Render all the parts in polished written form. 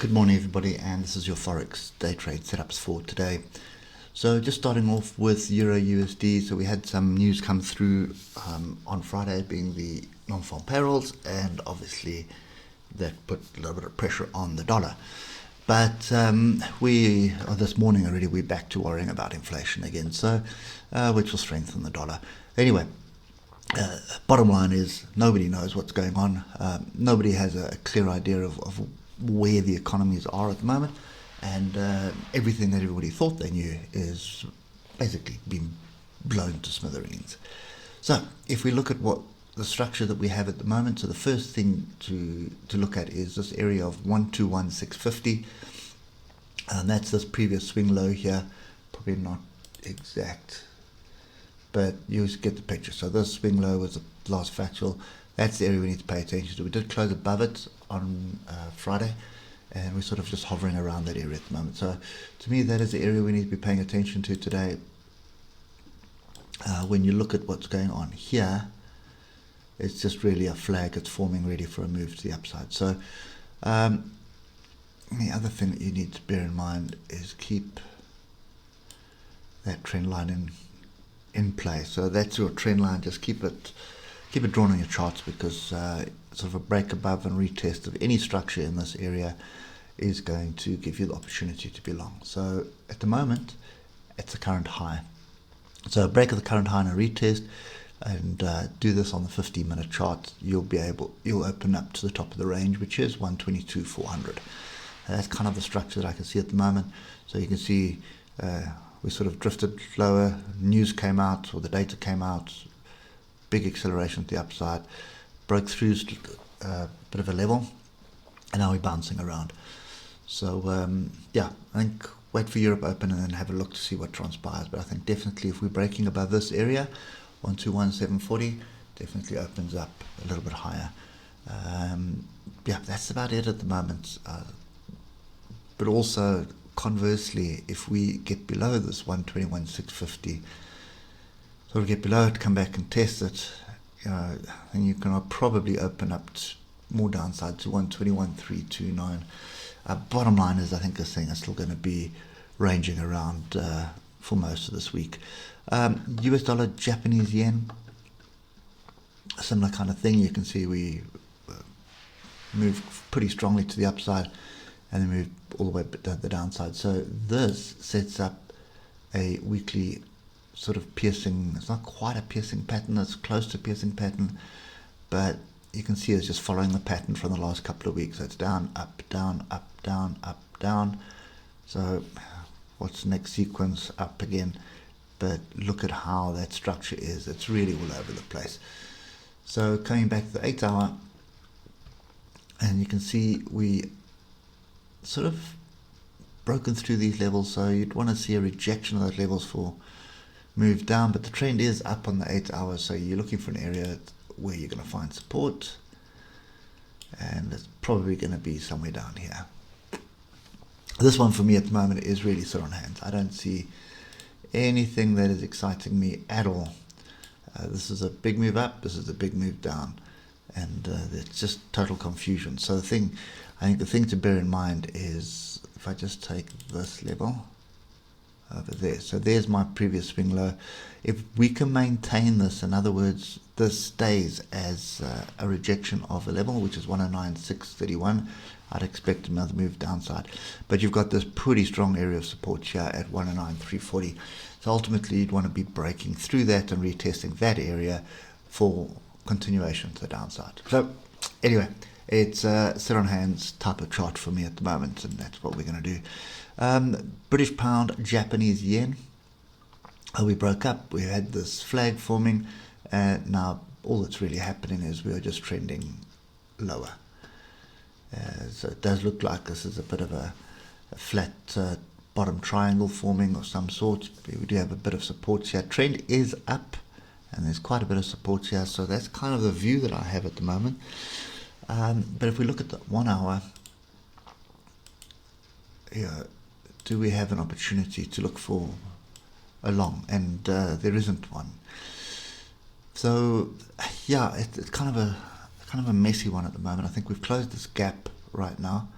Good morning everybody, and this is your Forex day trade setups for today. So just starting off with Euro-USD, so we had some news come through on Friday, being the non-farm payrolls, and obviously that put a little bit of pressure on the dollar. But this morning already, we're back to worrying about inflation again, so which will strengthen the dollar. Anyway, bottom line is nobody knows what's going on. Nobody has a clear idea of where the economies are at the moment, and everything that everybody thought they knew is basically being blown to smithereens. So if we look at what the structure that we have at the moment, so the first thing to look at is this area of 121,650, and that's this previous swing low here. Probably not exact, but you get the picture. So this swing low was the last fractal. That's the area we need to pay attention to. We did close above it on Friday, and we're sort of just hovering around that area at the moment. So to me, that is the area we need to be paying attention to today. When you look at what's going on here, it's just really a flag. It's forming ready for a move to the upside. So the other thing that you need to bear in mind is keep that trend line in place. So that's your trend line. Just keep it drawn on your charts, because sort of a break above and retest of any structure in this area is going to give you the opportunity to be long. So at the moment, it's the current high. So a break of the current high and a retest, and do this on the 15-minute chart, you'll open up to the top of the range, which is 122,400. That's kind of the structure that I can see at the moment. So you can see we sort of drifted lower. News came out, or the data came out. Big acceleration to the upside, broke through a bit of a level, and now we're bouncing around. So yeah, I think wait for Europe open and then have a look to see what transpires. But I think definitely if we're breaking above this area, 121,740, definitely opens up a little bit higher. Yeah, that's about it at the moment. But also conversely, if we get below this 121,650, sort of get below it, come back and test it, then you can probably open up more downside to 121,329. Bottom line is, I think this thing is still going to be ranging around for most of this week. US dollar, Japanese yen, a similar kind of thing. You can see we moved pretty strongly to the upside and then moved all the way to the downside. So this sets up a weekly sort of piercing. It's not quite a piercing pattern, it's close to a piercing pattern, but you can see it's just following the pattern from the last couple of weeks. So it's down, up, down, up, down, up, down. So what's the next sequence? Up again. But look at how that structure is. It's really all over the place. So coming back to the 8 hour, and you can see we sort of broken through these levels. So you'd want to see a rejection of those levels for move down, but the trend is up on the 8 hours, so you're looking for an area where you're going to find support, and it's probably going to be somewhere down here. This one for me at the moment is really sit on hands. I don't see anything that is exciting me at all. This is a big move up, this is a big move down, and it's just total confusion. So I think the thing to bear in mind is, if I just take this level over there, so there's my previous swing low. If we can maintain this, in other words, this stays as a rejection of a level, which is 109,631, I'd expect another move downside. But you've got this pretty strong area of support here at 109,340. So ultimately you'd want to be breaking through that and retesting that area for continuation to the downside. So anyway, it's a sit on hands type of chart for me at the moment, and that's what we're going to do. British pound, Japanese yen. We broke up. We had this flag forming, and now all that's really happening is we are just trending lower. So it does look like this is a bit of a flat bottom triangle forming of some sort. We do have a bit of support here. Trend is up, and there's quite a bit of support here. So that's kind of the view that I have at the moment. But if we look at the 1 hour, do we have an opportunity to look for a long? And there isn't one. So yeah, it's kind of a messy one at the moment. I think we've closed this gap right now,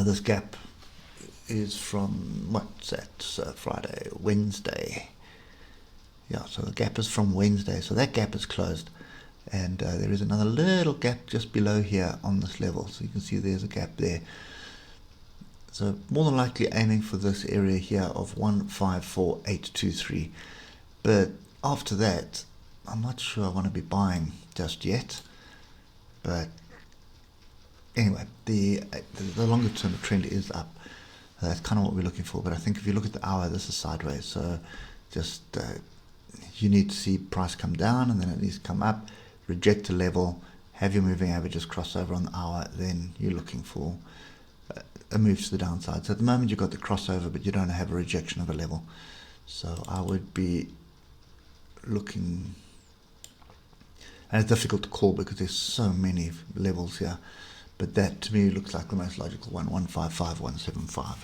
This gap is from, what's that, Friday, Wednesday. Yeah, so the gap is from Wednesday, so that gap is closed, and there is another little gap just below here on this level, so you can see there's a gap there. So more than likely aiming for this area here of 154823, but after that I'm not sure I want to be buying just yet. But anyway, the longer term trend is up. That's kind of what we're looking for. But I think if you look at the hour, this is sideways. So just you need to see price come down, and then it needs to come up, reject a level, have your moving averages cross over on the hour, then you're looking for a move to the downside. So at the moment you've got the crossover, but you don't have a rejection of a level. So I would be looking, and it's difficult to call because there's so many levels here, but that to me looks like the most logical one, 155, 175.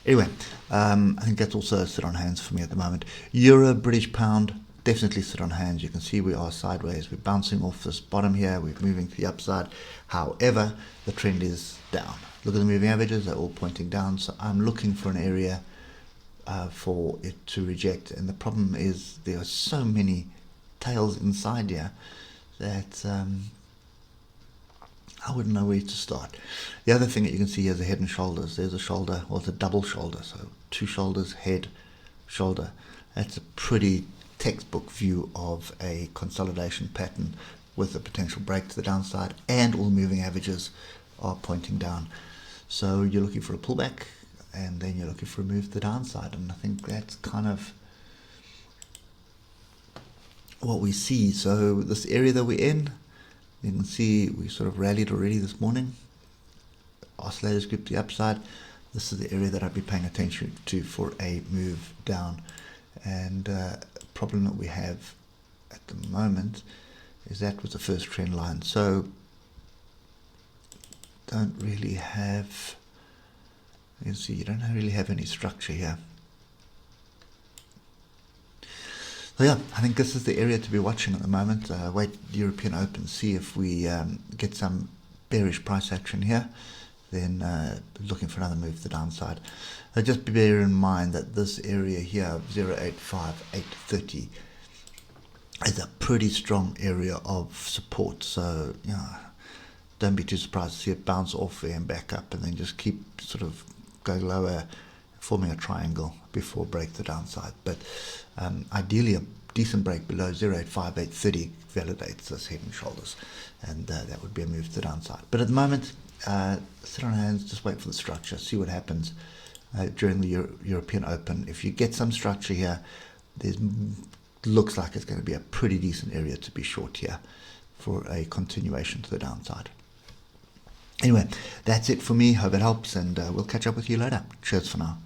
Anyway, I think that's also a sit on hands for me at the moment. Euro, British pound, definitely sit on hands. You can see we are sideways. We're bouncing off this bottom here. We're moving to the upside. However, the trend is down. Look at the moving averages. They're all pointing down. So I'm looking for an area for it to reject. And the problem is there are so many tails inside here that I wouldn't know where to start. The other thing that you can see here is the head and shoulders. There's a shoulder, or it's a double shoulder. So two shoulders, head, shoulder. That's a pretty textbook view of a consolidation pattern with a potential break to the downside, and all the moving averages are pointing down. So you're looking for a pullback, and then you're looking for a move to the downside. And I think that's kind of what we see. So this area that we're in, you can see we sort of rallied already this morning. Oscillators grip the upside. This is the area that I'd be paying attention to for a move down. And problem that we have at the moment is that was the first trend line. So don't really have, you can see you don't really have any structure here. So yeah, I think this is the area to be watching at the moment. Wait European Open, see if we get some bearish price action here, then looking for another move to the downside. Just bear in mind that this area here, 0.85, 830, is a pretty strong area of support. So don't be too surprised to see it bounce off there and back up, and then just keep sort of going lower, forming a triangle before break the downside. But ideally a decent break below 0.85, 830 validates this head and shoulders, and that would be a move to the downside. But at the moment, sit on hands, just wait for the structure, see what happens during the European Open. If you get some structure here, looks like it's going to be a pretty decent area to be short here for a continuation to the downside. Anyway, that's it for me. Hope it helps, and we'll catch up with you later. Cheers for now.